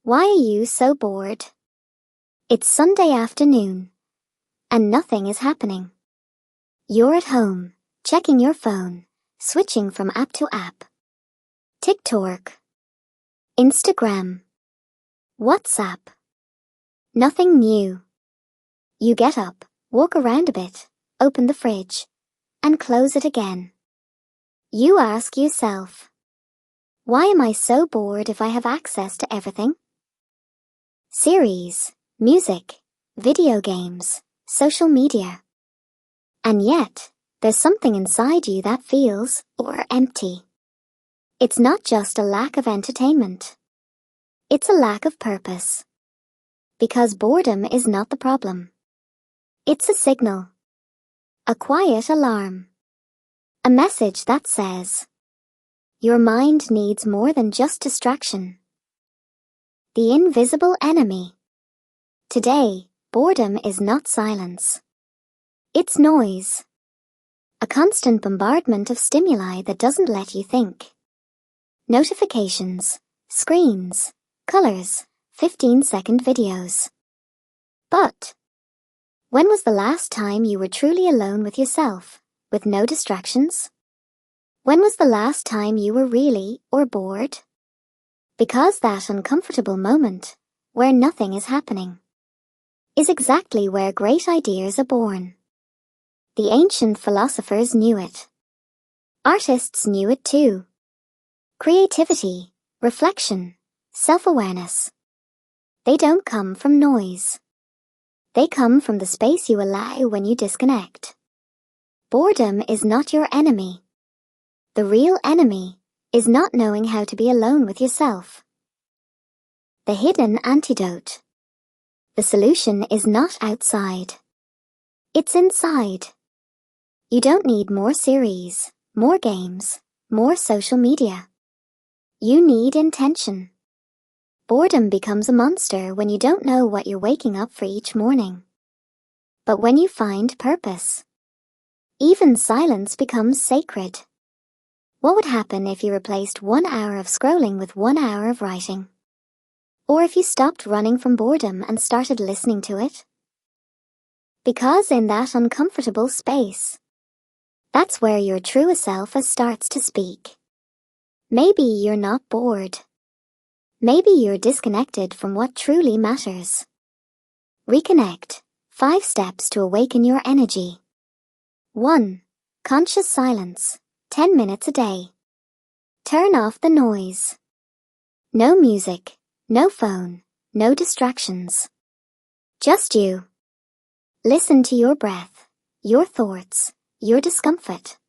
Why are you so bored? It's Sunday afternoon, and nothing is happening. You're at home, checking your phone, switching from app to app. TikTok, Instagram, WhatsApp. Nothing new. You get up, walk around a bit, open the fridge, and close it again. You ask yourself, why am I so bored if I have access to everything? Series, music, video games, social media. And yet, there's something inside you that feels empty. It's not just a lack of entertainment. It's a lack of purpose. Because boredom is not the problem. It's a signal. A quiet alarm. A message that says, your mind needs more than just distraction. The invisible enemy. Today, boredom is not silence. It's noise. A constant bombardment of stimuli that doesn't let you think. Notifications, screens, colors, 15-second videos. But, when was the last time you were truly alone with yourself, with no distractions? When was the last time you were really bored? Because that uncomfortable moment, where nothing is happening, is exactly where great ideas are born. The ancient philosophers knew it. Artists knew it too. Creativity, reflection, self-awareness. They don't come from noise. They come from the space you allow when you disconnect. Boredom is not your enemy. The real enemy is not knowing how to be alone with yourself. The hidden antidote. The solution is not outside. It's inside. You don't need more series, more games, more social media. You need intention. Boredom becomes a monster when you don't know what you're waking up for each morning. But when you find purpose, even silence becomes sacred. What would happen if you replaced 1 hour of scrolling with 1 hour of writing? Or if you stopped running from boredom and started listening to it? Because in that uncomfortable space, that's where your truest self starts to speak. Maybe you're not bored. Maybe you're disconnected from what truly matters. Reconnect. 5 steps to awaken your energy. 1. Conscious silence. 10 minutes a day. Turn off the noise. No music, no phone, no distractions. Just you. Listen to your breath, your thoughts, your discomfort.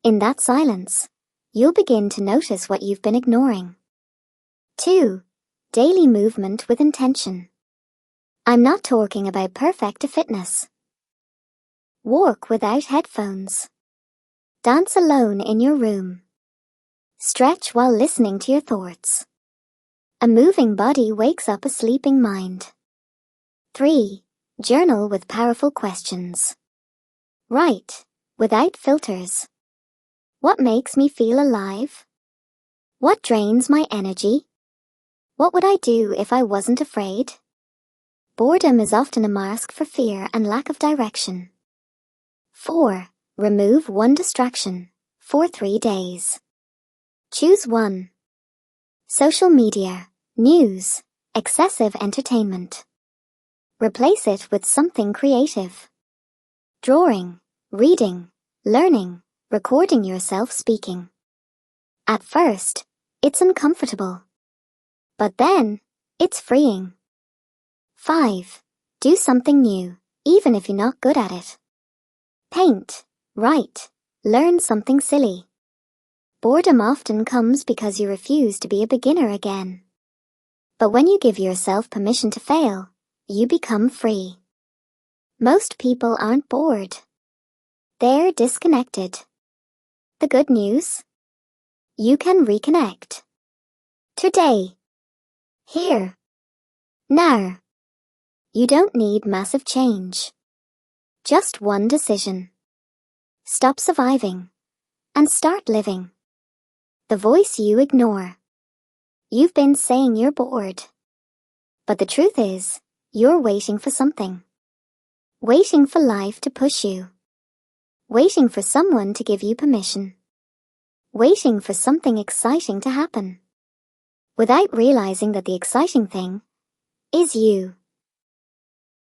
In that silence, you'll begin to notice what you've been ignoring. 2. Daily movement with intention. I'm not talking about perfect fitness. Walk without headphones. Dance alone in your room. Stretch while listening to your thoughts. A moving body wakes up a sleeping mind. 3. Journal with powerful questions. Write, without filters. What makes me feel alive? What drains my energy? What would I do if I wasn't afraid? Boredom is often a mask for fear and lack of direction. 4. Remove 1 distraction for 3 days. Choose 1. Social media, news, excessive entertainment. Replace it with something creative. Drawing, reading, learning, recording yourself speaking. At first, it's uncomfortable. But then, it's freeing. 5. Do something new, even if you're not good at it. Paint. Write. Learn something silly. Boredom often comes because you refuse to be a beginner again. But when you give yourself permission to fail, you become free. Most people aren't bored. They're disconnected. The good news? You can reconnect. Today. Here. Now. You don't need massive change. Just 1 decision. Stop surviving and start living. The voice you ignore. You've been saying you're bored, But the truth is, you're waiting for something. Waiting for life to push you. Waiting for someone to give you permission. Waiting for something exciting to happen. Without realizing that the exciting thing is you.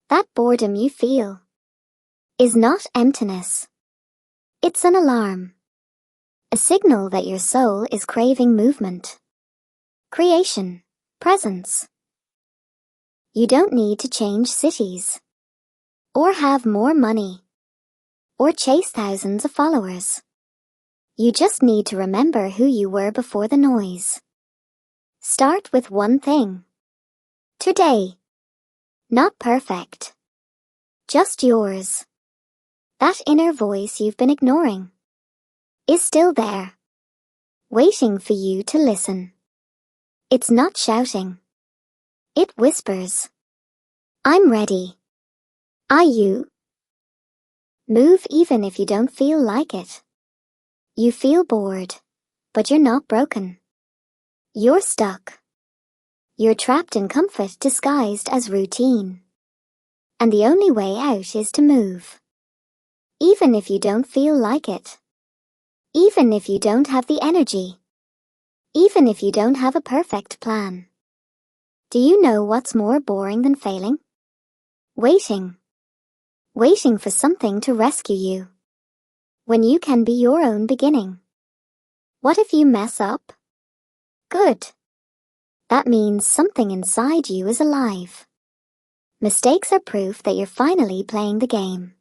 That boredom you feel is not emptiness. It's an alarm. A signal that your soul is craving movement, creation, presence. You don't need to change cities, or have more money, or chase thousands of followers. You just need to remember who you were before the noise. Start with one thing. Today. Not perfect. Just yours. That inner voice you've been ignoring is still there, waiting for you to listen. It's not shouting. It whispers. I'm ready. Are you? Move even if you don't feel like it. You feel bored, but you're not broken. You're stuck. You're trapped in comfort disguised as routine. And the only way out is to move. Even if you don't feel like it. Even if you don't have the energy. Even if you don't have a perfect plan. Do you know what's more boring than failing? Waiting. Waiting for something to rescue you. When you can be your own beginning. What if you mess up? Good. That means something inside you is alive. Mistakes are proof that you're finally playing the game.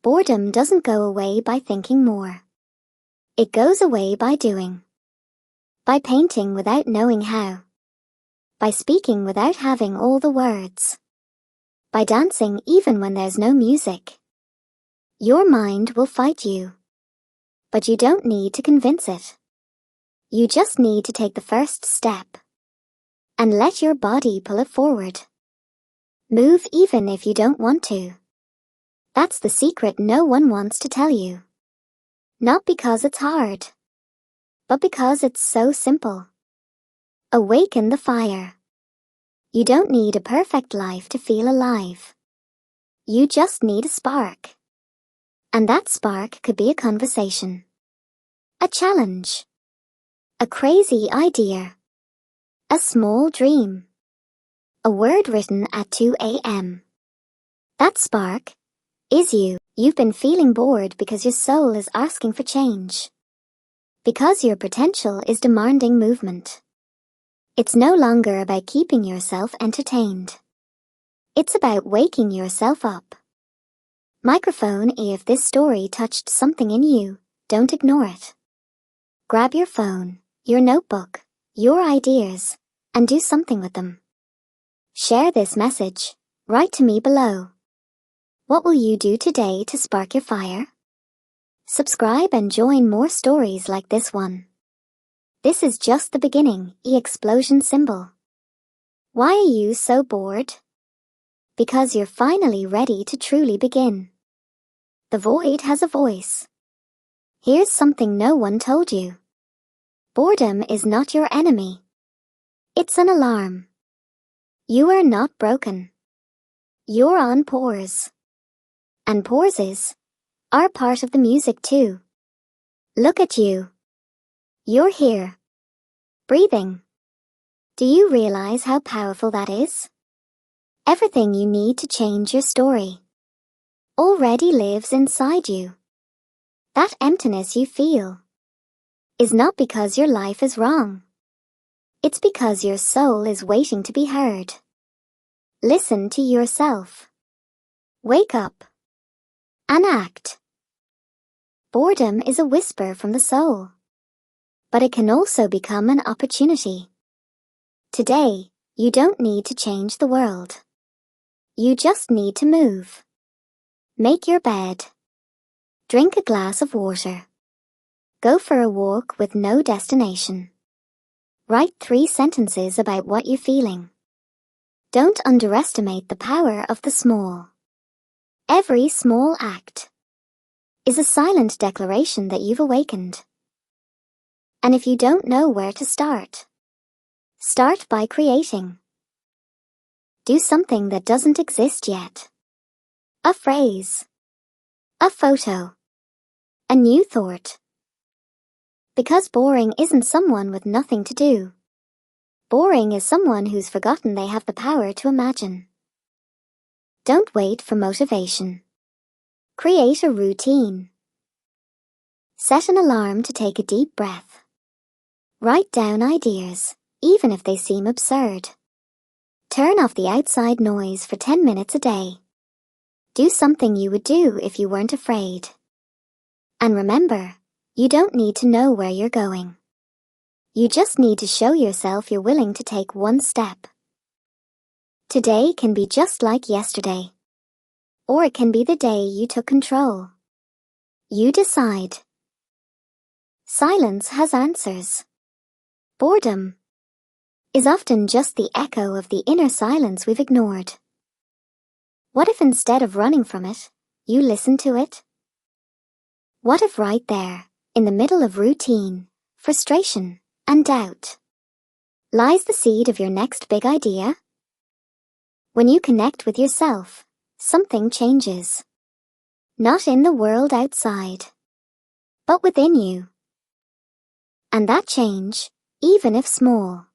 Boredom doesn't go away by thinking more. It goes away by doing. By painting without knowing how. By speaking without having all the words. By dancing even when there's no music. Your mind will fight you. But you don't need to convince it. You just need to take the first step. And let your body pull it forward. Move even if you don't want to. That's the secret no one wants to tell you. Not because it's hard, but because it's so simple. Awaken the fire. You don't need a perfect life to feel alive. You just need a spark. And that spark could be a conversation, a challenge, a crazy idea, a small dream, a word written at 2 a.m. That spark is you. You've been feeling bored because your soul is asking for change. Because your potential is demanding movement. It's no longer about keeping yourself entertained. It's about waking yourself up. Microphone, if this story touched something in you, don't ignore it. Grab your phone, your notebook, your ideas, and do something with them. Share this message. Write to me below. What will you do today to spark your fire? Subscribe and join more stories like this one. This is just the beginning, explosion symbol. Why are you so bored? Because you're finally ready to truly begin. The void has a voice. Here's something no one told you. Boredom is not your enemy. It's an alarm. You are not broken. You're on pause. And pauses are part of the music too. Look at you. You're here. Breathing. Do you realize how powerful that is? Everything you need to change your story already lives inside you. That emptiness you feel is not because your life is wrong. It's because your soul is waiting to be heard. Listen to yourself. Wake up. And act. Boredom is a whisper from the soul. But it can also become an opportunity. Today, you don't need to change the world. You just need to move. Make your bed. Drink a glass of water. Go for a walk with no destination. Write 3 sentences about what you're feeling. Don't underestimate the power of the small. Every small act is a silent declaration that you've awakened. And if you don't know where to start by creating. Do something that doesn't exist yet. A phrase. A photo. A new thought. Because boring isn't someone with nothing to do. Boring is someone who's forgotten they have the power to imagine. Don't wait for motivation. Create a routine. Set an alarm to take a deep breath. Write down ideas, even if they seem absurd. Turn off the outside noise for 10 minutes a day. Do something you would do if you weren't afraid. And remember, you don't need to know where you're going. You just need to show yourself you're willing to take one step. Today can be just like yesterday. Or it can be the day you took control. You decide. Silence has answers. Boredom is often just the echo of the inner silence we've ignored. What if instead of running from it, you listen to it? What if right there, in the middle of routine, frustration, and doubt, lies the seed of your next big idea? When you connect with yourself, something changes. Not in the world outside, but within you. And that change, even if small,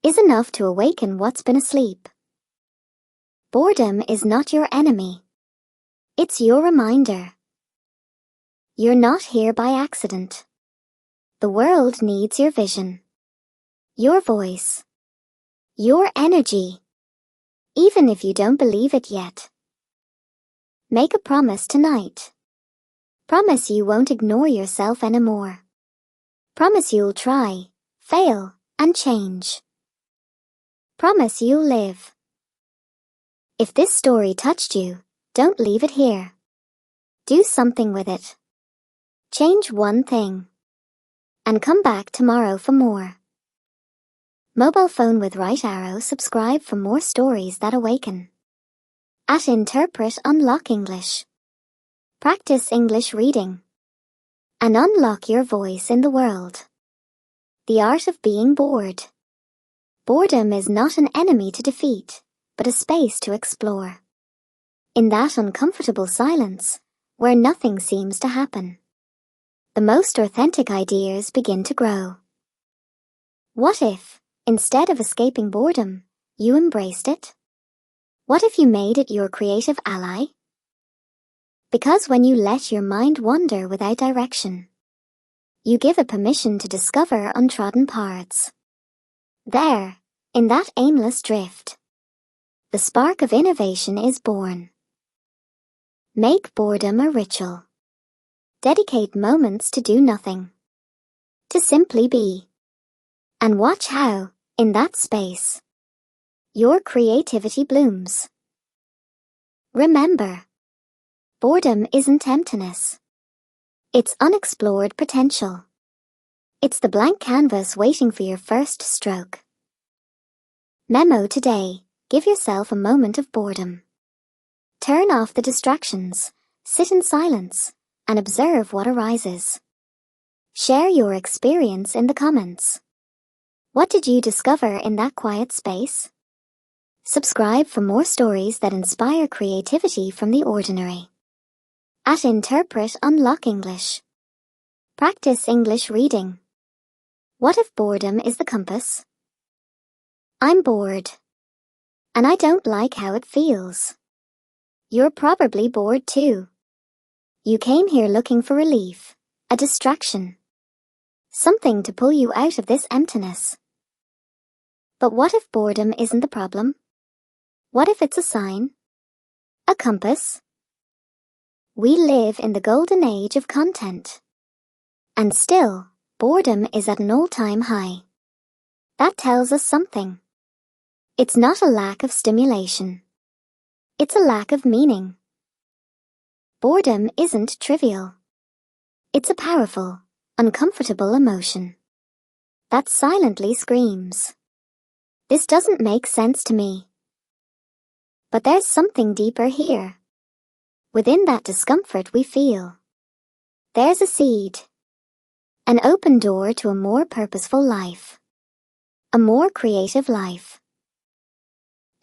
is enough to awaken what's been asleep. Boredom is not your enemy. It's your reminder. You're not here by accident. The world needs your vision, your voice, your energy, even if you don't believe it yet. Make a promise tonight. Promise you won't ignore yourself anymore. Promise you'll try, fail, and change. Promise you'll live. If this story touched you, don't leave it here. Do something with it. Change one thing. And come back tomorrow for more. Mobile phone with right arrow, subscribe for more stories that awaken. At Interpret, unlock English. Practice English reading. And unlock your voice in the world. The art of being bored. Boredom is not an enemy to defeat, but a space to explore. In that uncomfortable silence, where nothing seems to happen, the most authentic ideas begin to grow. What if, instead of escaping boredom, you embraced it? What if you made it your creative ally? Because when you let your mind wander without direction, you give it permission to discover untrodden paths. There, in that aimless drift, the spark of innovation is born. Make boredom a ritual. Dedicate moments to do nothing. To simply be. And watch how, in that space, your creativity blooms. Remember, boredom isn't emptiness. It's unexplored potential. It's the blank canvas waiting for your first stroke. Memo today, give yourself a moment of boredom. Turn off the distractions, sit in silence, and observe what arises. Share your experience in the comments. What did you discover in that quiet space? Subscribe for more stories that inspire creativity from the ordinary. At Interpret, unlock English. Practice English reading. What if boredom is the compass? I'm bored. And I don't like how it feels. You're probably bored too. You came here looking for relief, a distraction. Something to pull you out of this emptiness. But what if boredom isn't the problem? What if it's a sign? A compass? We live in the golden age of content. And still, boredom is at an all-time high. That tells us something. It's not a lack of stimulation. It's a lack of meaning. Boredom isn't trivial. It's a powerful, uncomfortable emotion that silently screams, "This doesn't make sense to me." But there's something deeper here. Within that discomfort we feel, there's a seed, an open door to a more purposeful life, a more creative life.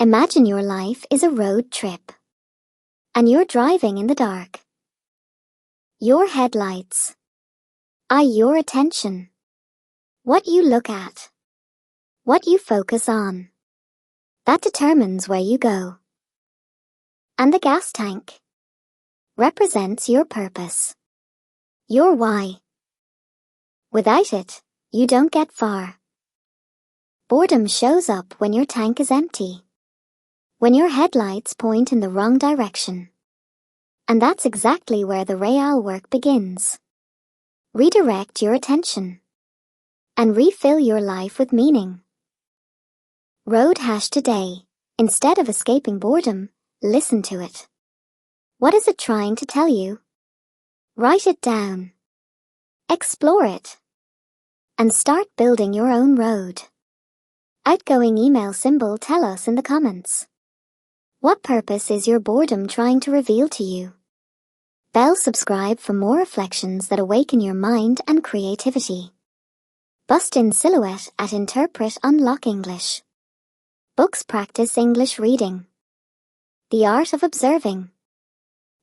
Imagine your life is a road trip, and you're driving in the dark. Your headlights are your attention. What you look at, what you focus on, that determines where you go. And the gas tank represents your purpose, your why. Without it, you don't get far. Boredom shows up when your tank is empty, when your headlights point in the wrong direction. And that's exactly where the real work begins. Redirect your attention and refill your life with meaning. Road hash today. Instead of escaping boredom, listen to it. What is it trying to tell you? Write it down. Explore it. And start building your own road. Outgoing email symbol, tell us in the comments. What purpose is your boredom trying to reveal to you? Bell subscribe for more reflections that awaken your mind and creativity. Bust in silhouette at Interpret Unlock English. Books practice English reading. The art of observing.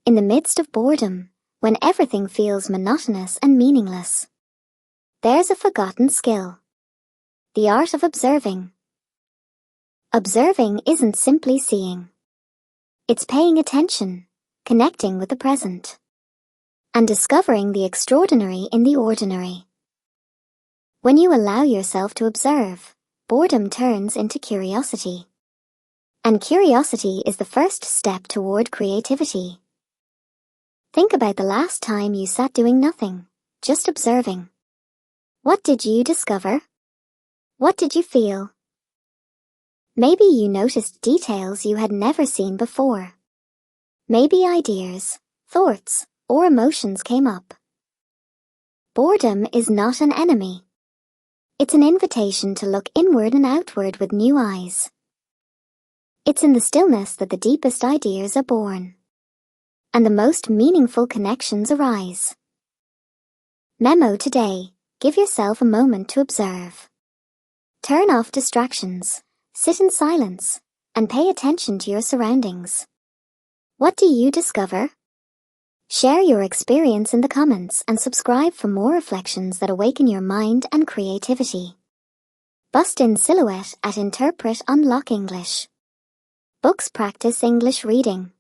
In the midst of boredom, when everything feels monotonous and meaningless, there's a forgotten skill. The art of observing. Observing isn't simply seeing. It's paying attention, connecting with the present, and discovering the extraordinary in the ordinary. When you allow yourself to observe, boredom turns into curiosity. And curiosity is the first step toward creativity. Think about the last time you sat doing nothing, just observing. What did you discover? What did you feel? Maybe you noticed details you had never seen before. Maybe ideas, thoughts, or emotions came up. Boredom is not an enemy. It's an invitation to look inward and outward with new eyes. It's in the stillness that the deepest ideas are born, and the most meaningful connections arise. Memo today, give yourself a moment to observe. Turn off distractions. Sit in silence, and pay attention to your surroundings. What do you discover? Share your experience in the comments and subscribe for more reflections that awaken your mind and creativity. Bust in silhouette at Interpret Unlock English. Books practice English reading.